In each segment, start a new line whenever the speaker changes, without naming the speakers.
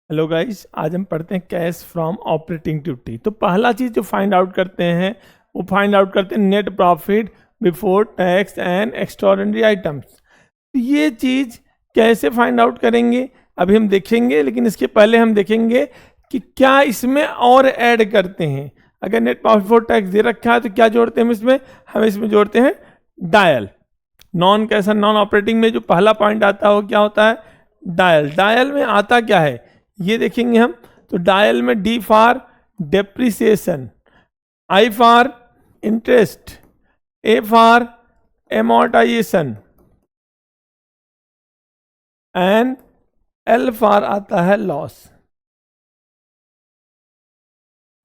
Hello guys, आज हम पढ़ते हैं कैश फ्रॉम ऑपरेटिंग एक्टिविटी। तो पहला चीज जो फाइंड आउट करते हैं वो फाइंड आउट करते हैं net profit before tax and extraordinary items. तो ये चीज कैसे फाइंड आउट करेंगे अभी हम देखेंगे, लेकिन इसके पहले हम देखेंगे कि क्या इसमें और ऐड करते हैं। अगर नेट प्रॉफिट बिफोर टैक्स दे रखा है तो क्या जोड़ते हैं हम इसमें जोड़ते हैं dial. Non cash non operating में जो पहला पॉइंट आता है वो क्या होता है, डायल। डायल में आता क्या है ये देखेंगे हम। तो डायल में D for depreciation, I for interest, A for amortisation and L for आता है loss.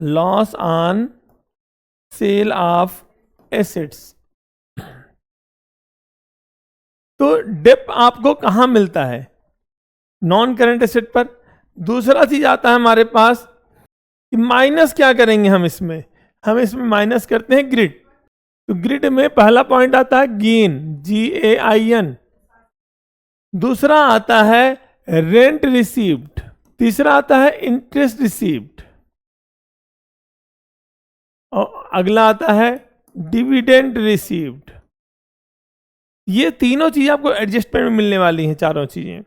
Loss on sale of assets. तो डेप आपको कहां मिलता है, नॉन करेंट एसेट पर। दूसरा चीज आता है हमारे पास कि माइनस क्या करेंगे हम इसमें माइनस करते हैं ग्रिड। तो ग्रिड में पहला पॉइंट आता है गेन, GAIN। दूसरा आता है रेंट रिसीव्ड, तीसरा आता है इंटरेस्ट रिसीव्ड, और अगला आता है डिविडेंड रिसीव्ड। ये तीनों चीज आपको एडजस्टमेंट में मिलने वाली हैं, चारों चीजें।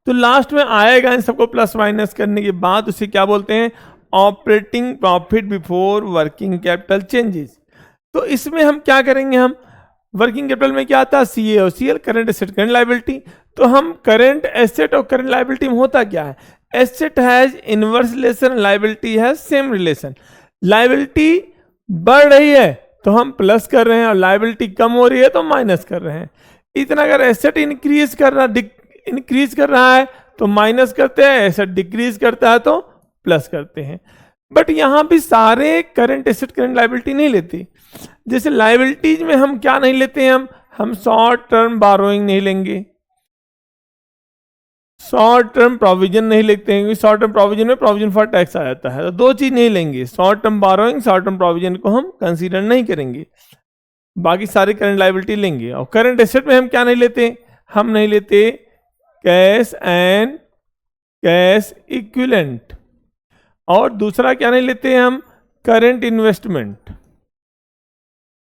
तो लास्ट में आएगा इन सबको प्लस माइनस करने के बाद उसे क्या बोलते हैं, operating profit before working capital changes. तो इसमें हम क्या करेंगे, हम वर्किंग कैपिटल में क्या आता है, CA और CL, current asset current liability. तो हम करंट एसेट और करंट लायबिलिटी में होता क्या है, asset has inverse relation, liability has same relation. Liability बढ़ रही है तो हम प्लस कर रहे हैं और लायबिलिटी कम हो रही है तो माइनस कर रहे हैं। इतना अगर एसेट इंक्रीज कर रहा है तो माइनस करते हैं, एसेट डिक्रीज करता है तो प्लस करते हैं। बट यहां भी सारे करंट एसेट करंट लायबिलिटी नहीं लेते। जैसे लायबिलिटीज में हम क्या नहीं लेते हैं, हम शॉर्ट टर्म बारोइंग नहीं लेंगे, शॉर्ट टर्म प्रोविजन नहीं लेते हैं, शॉर्ट टर्म प्रोविजन में प्रोविजन फॉर टैक्स आ जाता है। तो दो चीज नहीं लेंगे, short term burrowing, short term provision को हम कंसीडर नहीं करेंगे, बाकी सारे करंट लायबिलिटी लेंगे। और करंट एसेट में हम क्या नहीं लेते, हम नहीं लेते कैश एंड कैश इक्विवेलेंट, और दूसरा क्या नहीं लेते हम, करंट इन्वेस्टमेंट।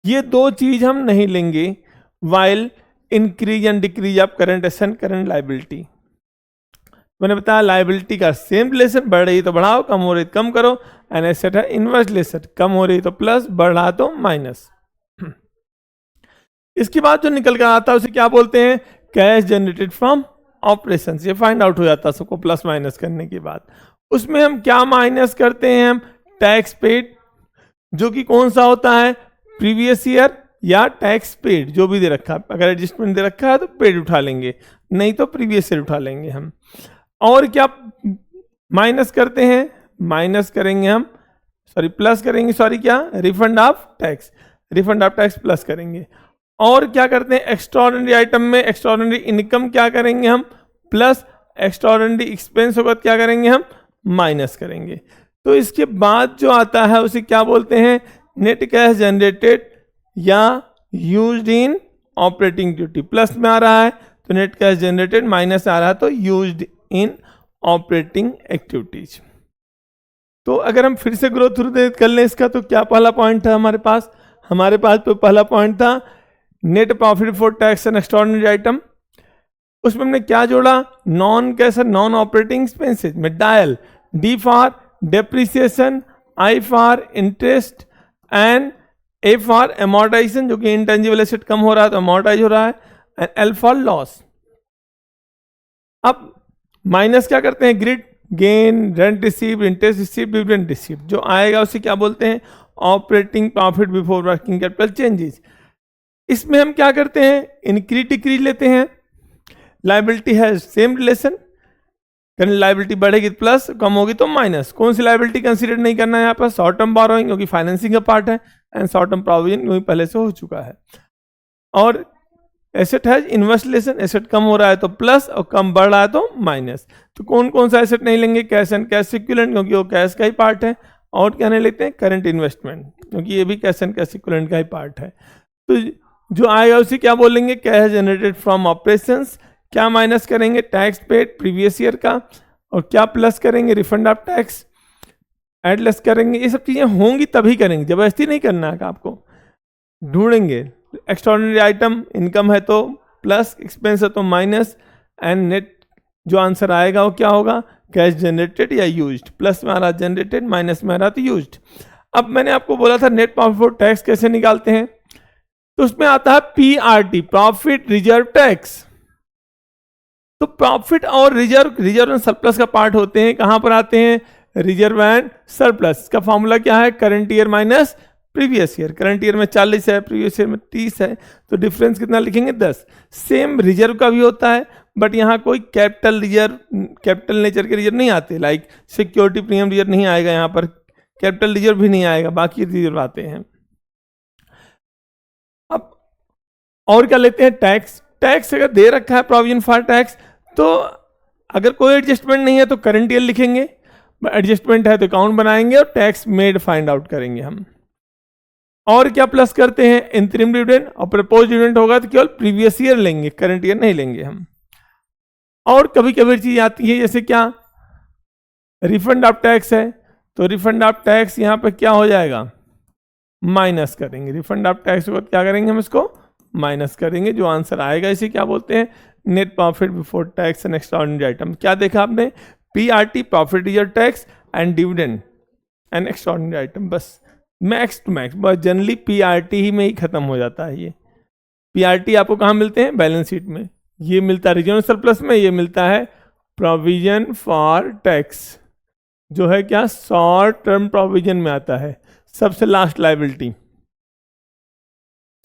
ये दो चीज हम नहीं लेंगे while increase and decrease of current asset current liability. मैंने बताया लायबिलिटी का सेम रिलेशन, बढ़ रही तो बढ़ाओ, कम हो रही तो कम करो। एंड एसेट है इनवर्स रिलेशन, कम हो रही तो प्लस, बढ़ रहा तो माइनस। इसके बाद जो निकल कर आता है उसे क्या बोलते हैं, कैश जनरेटेड फ्रॉम ऑपरेशन। ये फाइंड आउट हो जाता है सबको प्लस माइनस करने के बाद। उसमें हम क्या माइनस करते हैं, हम टैक्स पेड, जो कि कौन सा होता है, प्रीवियस ईयर या टैक्स पेड, जो भी दे रखा है। अगर एडजस्टमेंट दे रखा है तो पेड उठा लेंगे, नहीं तो प्रीवियस ईयर उठा लेंगे हम। और क्या माइनस करते हैं, माइनस करेंगे हम, प्लस करेंगे, क्या, रिफंड ऑफ टैक्स प्लस करेंगे। और क्या करते हैं, एक्स्ट्राऑर्डिनरी आइटम में एक्स्ट्राऑर्डिनरी इनकम क्या करेंगे हम, प्लस, एक्स्ट्राऑर्डिनरी एक्सपेंस होगा क्या करेंगे हम, माइनस करेंगे। तो इसके बाद जो आता है उसे क्या बोलते हैं, नेट कैश जनरेटेड या used in operating activity. Plus में आ रहा है तो नेट कैश जनरेटेड, माइनस आ रहा है तो यूज्ड इन ऑपरेटिंग एक्टिविटीज। तो अगर हम फिर से ग्रो थ्रू कर लें इसका, तो क्या पहला पॉइंट था हमारे पास तो पहला पॉइंट था net profit before tax and extraordinary item. उसमें हमने क्या जोड़ा, non cash non operating expenses में dial, D for depreciation, I for interest and A for amortization, जो कि इंटेंजिबल एसेट कम हो रहा है तो अमोर्टाइज हो रहा है, एंड एल फॉर लॉस। अब माइनस क्या करते हैं, grid, gain, rent receive, interest receive, dividend receive. जो आएगा उसे क्या बोलते हैं, operating profit before working capital changes. इसमें हम क्या करते हैं, इंक्रीज डिक्रीज लेते हैं। लायबिलिटी है सेम रिलेशन, करंट लायबिलिटी बढ़ेगी तो प्लस, कम होगी तो माइनस। कौन सी लायबिलिटी कंसीडर नहीं करना है यहाँ पर, शॉर्ट टर्म बोरोइंग, क्योंकि फाइनेंसिंग का पार्ट है, एंड शॉर्ट टर्म प्रोविजन क्योंकि पहले से हो चुका है। और एसेट है इनवर्स रिलेशन, एसेट कम हो रहा है तो प्लस और कम बढ़ रहा है तो माइनस। तो कौन कौन सा एसेट नहीं लेंगे, कैश एंड कैश इक्विवेलेंट, क्योंकि वो कैश का ही पार्ट है। और क्या नहीं लेते हैं, करंट इन्वेस्टमेंट, क्योंकि ये भी कैश एंड कैश इक्विवेलेंट का ही पार्ट है। तो जो आएगा उसे क्या बोलेंगे, कैश जनरेटेड फ्रॉम ऑपरेशंस। क्या माइनस करेंगे, टैक्स पेड प्रीवियस ईयर का, और क्या प्लस करेंगे, refund of tax, add less करेंगे। ये सब चीजें होंगी तभी करेंगे, जबरदस्ती नहीं करना है आपको, ढूंढेंगे। एक्स्ट्राऑर्डिनरी आइटम इनकम है तो प्लस, एक्सपेंस है तो माइनस, एंड नेट जो आंसर आएगा वो क्या होगा, कैश जनरेटेड या यूज्ड। प्लस में आ रहा जनरेटेड, माइनस में आ रहा तो यूज्ड। अब मैंने आपको बोला था नेट प्रॉफिट बिफोर टैक्स कैसे निकालते हैं, तो उसमें आता है PRT, प्रॉफिट रिजर्व टैक्स। तो प्रॉफिट और रिजर्व एंड सरप्लस का पार्ट होते हैं, कहां पर आते हैं, रिजर्व एंड सरप्लस। का फॉर्मूला क्या है, current year minus previous year. Current year में 40 है, प्रीवियस ईयर में 30 है, तो डिफरेंस कितना लिखेंगे, 10। सेम रिजर्व का भी होता है, बट यहाँ कोई कैपिटल रिजर्व, कैपिटल नेचर के रिजर्व नहीं आते, लाइक सिक्योरिटी प्रीमियम रिजर्व नहीं आएगा यहाँ पर, कैपिटल रिजर्व भी नहीं आएगा, बाकी रिजर्व आते हैं। अब और क्या लेते हैं, टैक्स। टैक्स अगर दे रखा है प्रोविजन फॉर टैक्स, तो अगर कोई एडजस्टमेंट नहीं है तो करंट ईयर लिखेंगे, एडजस्टमेंट है तो अकाउंट बनाएंगे और टैक्स मेड फाइंड आउट करेंगे हम। और क्या प्लस करते हैं, इंतरिम डिविडेंड, और प्रपोज डिविडेंड होगा तो केवल प्रीवियस ईयर लेंगे, करंट ईयर नहीं लेंगे हम। और कभी कभी चीज आती है जैसे क्या, रिफंड ऑफ टैक्स है, तो रिफंड ऑफ टैक्स यहाँ पे क्या हो जाएगा, माइनस करेंगे। रिफंड ऑफ टैक्स के बाद क्या करेंगे, हम इसको माइनस करेंगे, जो आंसर आएगा इसे क्या बोलते हैं, net profit before tax and extraordinary item. क्या देखा आपने, PRT, profit reserve tax and dividend and extraordinary item, बस मैक्स टू मैक्स। बस जनरली PRT ही में ही खत्म हो जाता है। ये PRT आपको कहाँ मिलते हैं, बैलेंस शीट में। ये मिलता है रिजर्व सरप्लस में, ये मिलता है प्रोविजन फॉर टैक्स, जो है क्या, शॉर्ट टर्म प्रोविजन में आता है, सबसे last liability.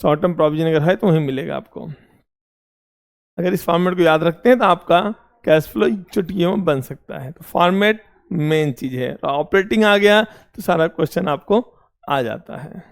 Short term provision अगर है तो वही मिलेगा आपको। अगर इस फॉर्मेट को याद रखते हैं तो आपका कैश फ्लो चुटकियों में बन सकता है। तो फॉर्मेट मेन चीज है, ऑपरेटिंग आ गया तो सारा क्वेश्चन आपको आ जाता है।